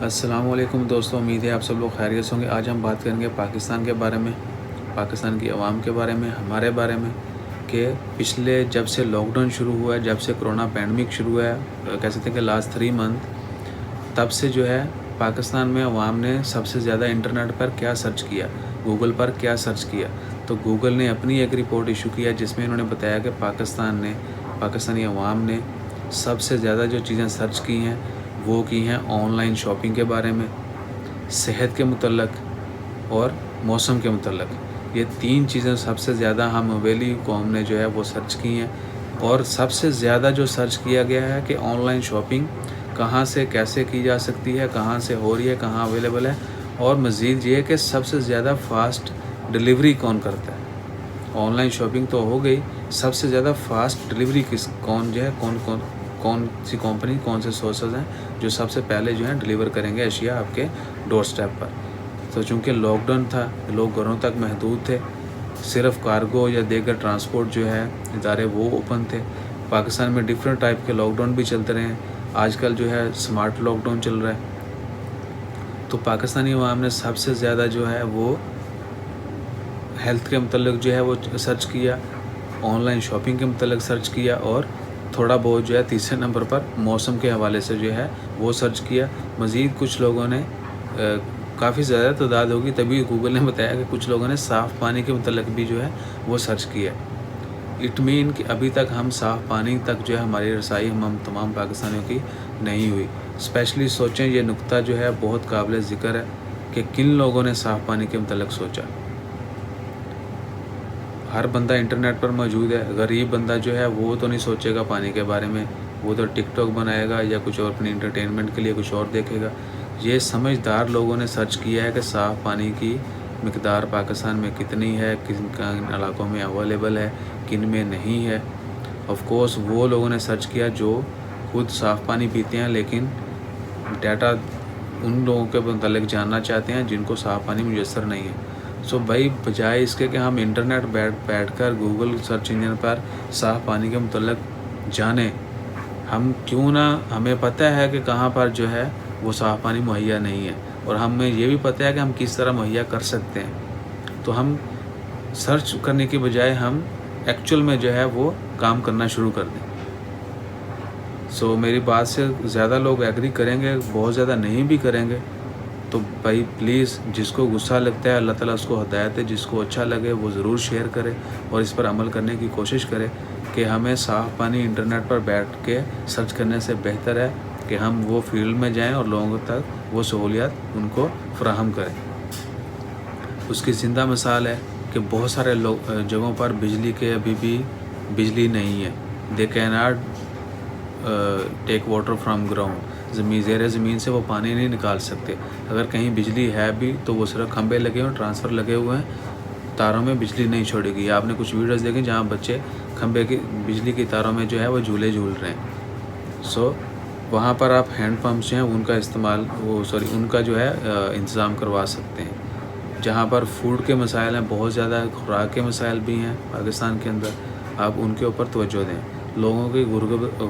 السلام علیکم دوستوں، امید ہے آپ سب لوگ خیریت سے ہوں گے۔ آج ہم بات کریں گے پاکستان کے بارے میں، پاکستان کی عوام کے بارے میں، ہمارے بارے میں کہ پچھلے جب سے لاک ڈاؤن شروع ہوا ہے، جب سے کرونا پینڈمک شروع ہوا ہے، کہہ سکتے ہیں کہ لاسٹ 3 منتھ، تب سے جو ہے پاکستان میں عوام نے سب سے زیادہ انٹرنیٹ پر کیا سرچ کیا، گوگل پر کیا سرچ کیا۔ تو گوگل نے اپنی ایک رپورٹ ایشو کیا جس میں انہوں نے بتایا کہ پاکستانی عوام نے سب سے زیادہ جو چیزیں سرچ کی ہیں وہ کی ہیں آن لائن شاپنگ کے بارے میں، صحت کے متعلق اور موسم کے متعلق۔ یہ 3 چیزیں سب سے زیادہ ہم ویلی قوم نے جو ہے وہ سرچ کی ہیں، اور سب سے زیادہ جو سرچ کیا گیا ہے کہ آن لائن شاپنگ کہاں سے کیسے کی جا سکتی ہے، کہاں سے ہو رہی ہے، کہاں اویلیبل ہے، اور مزید یہ کہ سب سے زیادہ فاسٹ ڈلیوری کون کرتا ہے۔ آن لائن شاپنگ تو ہو گئی، سب سے زیادہ فاسٹ ڈلیوری کون سی کمپنی، کون سے سورسز ہیں جو سب سے پہلے جو ہیں ڈلیور کریں گے اشیاء آپ کے ڈور سٹیپ پر۔ تو چونکہ لاک ڈاؤن تھا، لوگ گھروں تک محدود تھے، صرف کارگو یا دیگر ٹرانسپورٹ جو ہے ادارے وہ اوپن تھے۔ پاکستان میں ڈیفرنٹ ٹائپ کے لاک ڈاؤن بھی چلتے رہے ہیں، آج کل جو ہے سمارٹ لاک ڈاؤن چل رہا ہے۔ تو پاکستانی عوام نے سب سے زیادہ جو ہے وہ ہیلتھ کے متعلق جو ہے وہ سرچ کیا، آن لائن شاپنگ کے متعلق سرچ کیا، اور تھوڑا بہت جو ہے تیسرے نمبر پر موسم کے حوالے سے جو ہے وہ سرچ کیا۔ مزید کچھ لوگوں نے کافی زیادہ تعداد ہوگی، تبھی گوگل نے بتایا کہ کچھ لوگوں نے صاف پانی کے متعلق بھی جو ہے وہ سرچ کیا۔ اٹ مین کہ ابھی تک ہم صاف پانی تک جو ہے ہماری رسائی ہم تمام پاکستانیوں کی نہیں ہوئی۔ اسپیشلی سوچیں، یہ نقطہ جو ہے بہت قابل ذکر ہے کہ کن لوگوں نے صاف پانی کے متعلق سوچا۔ ہر بندہ انٹرنیٹ پر موجود ہے، غریب بندہ جو ہے وہ تو نہیں سوچے گا پانی کے بارے میں، وہ تو ٹک ٹاک بنائے گا یا کچھ اور اپنی انٹرٹینمنٹ کے لیے کچھ اور دیکھے گا۔ یہ سمجھدار لوگوں نے سرچ کیا ہے کہ صاف پانی کی مقدار پاکستان میں کتنی ہے، کن علاقوں میں اویلیبل ہے، کن میں نہیں ہے۔ آف کورس وہ لوگوں نے سرچ کیا جو خود صاف پانی پیتے ہیں، لیکن ڈیٹا ان لوگوں کے متعلق جاننا چاہتے ہیں جن کو صاف پانی میسر نہیں ہے۔ بھائی بجائے اس کے کہ ہم انٹرنیٹ بیٹھ کر گوگل سرچ انجن پر صاف پانی کے متعلق جانیں، ہم کیوں نہ، ہمیں پتہ ہے کہ کہاں پر جو ہے وہ صاف پانی مہیا نہیں ہے، اور ہمیں یہ بھی پتہ ہے کہ ہم کس طرح مہیا کر سکتے ہیں، تو ہم سرچ کرنے کی بجائے ہم ایکچول میں جو ہے وہ کام کرنا شروع کر دیں۔ میری بات سے زیادہ لوگ ایگری کریں گے، بہت زیادہ نہیں بھی کریں گے، تو بھائی پلیز، جس کو غصہ لگتا ہے اللہ تعالیٰ اس کو ہدایت ہے، جس کو اچھا لگے وہ ضرور شیئر کرے اور اس پر عمل کرنے کی کوشش کرے کہ ہمیں صاف پانی انٹرنیٹ پر بیٹھ کے سرچ کرنے سے بہتر ہے کہ ہم وہ فیلڈ میں جائیں اور لوگوں تک وہ سہولیات ان کو فراہم کریں۔ اس کی زندہ مثال ہے کہ بہت سارے جگہوں پر بجلی کے ابھی بھی بجلی نہیں ہے۔ They can not take water from ground, زیر زمین سے وہ پانی نہیں نکال سکتے۔ اگر کہیں بجلی ہے بھی تو وہ صرف کھمبے لگے ہوئے، ٹرانسفر لگے ہوئے ہیں، تاروں میں بجلی نہیں چھوڑے گی۔ آپ نے کچھ ویڈیوز دیکھیں جہاں بچے کھمبے کی بجلی کی تاروں میں جو ہے وہ جھولے جھول رہے ہیں۔ وہاں پر آپ ہینڈ پمپس جو ہیں ان کا استعمال ان کا جو ہے انتظام کروا سکتے ہیں۔ جہاں پر فوڈ کے مسائل ہیں، بہت زیادہ خوراک کے مسائل بھی ہیں پاکستان کے اندر، آپ ان کے اوپر توجہ دیں۔ لوگوں کی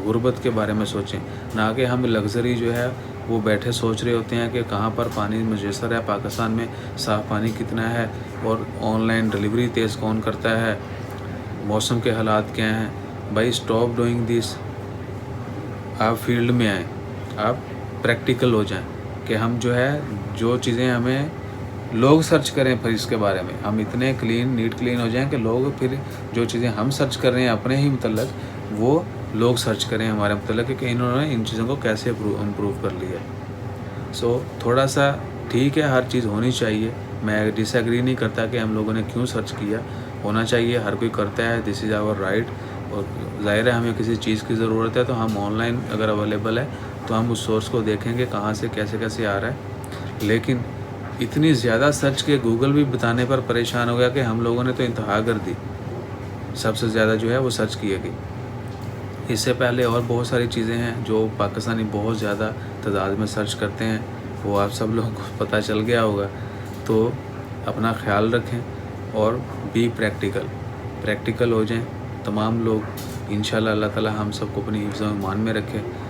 غربت کے بارے میں سوچیں، نہ کہ ہم لگژری جو ہے وہ بیٹھے سوچ رہے ہوتے ہیں کہ کہاں پر پانی میسر ہے، پاکستان میں صاف پانی کتنا ہے، اور آن لائن ڈلیوری تیز کون کرتا ہے، موسم کے حالات کیا ہیں۔ بھائی اسٹاپ ڈوئنگ دس، آپ فیلڈ میں آئیں، آپ پریکٹیکل ہو جائیں کہ ہم جو ہے جو چیزیں ہمیں لوگ سرچ کریں پھر اس کے بارے میں ہم اتنے نیٹ کلین ہو جائیں کہ لوگ پھر جو چیزیں ہم سرچ کر رہے ہیں اپنے ہی متعلق وہ لوگ سرچ کریں ہمارے متعلق کہ انہوں نے ان چیزوں کو کیسے امپروو کر لیا۔ تھوڑا سا ٹھیک ہے، ہر چیز ہونی چاہیے، میں ڈس ایگری نہیں کرتا کہ ہم لوگوں نے کیوں سرچ کیا، ہونا چاہیے، ہر کوئی کرتا ہے، دس از آور رائٹ۔ اور ظاہر ہے ہمیں کسی چیز کی ضرورت ہے تو ہم آن لائن اگر اویلیبل ہے تو ہم اس سورس کو دیکھیں گے کہاں سے کیسے آ رہا ہے۔ لیکن اتنی زیادہ سرچ کے گوگل بھی بتانے پر پریشان ہو گیا کہ ہم لوگوں نے تو انتہا کر دی، سب سے زیادہ جو ہے وہ سرچ کیے گئی۔ اس سے پہلے اور بہت ساری چیزیں ہیں جو پاکستانی بہت زیادہ تعداد میں سرچ کرتے ہیں، وہ آپ سب لوگوں کو پتہ چل گیا ہوگا۔ تو اپنا خیال رکھیں اور بی پریکٹیکل ہو جائیں تمام لوگ۔ انشاءاللہ اللہ تعالیٰ ہم سب کو اپنی حفظ و ایمان میں رکھے۔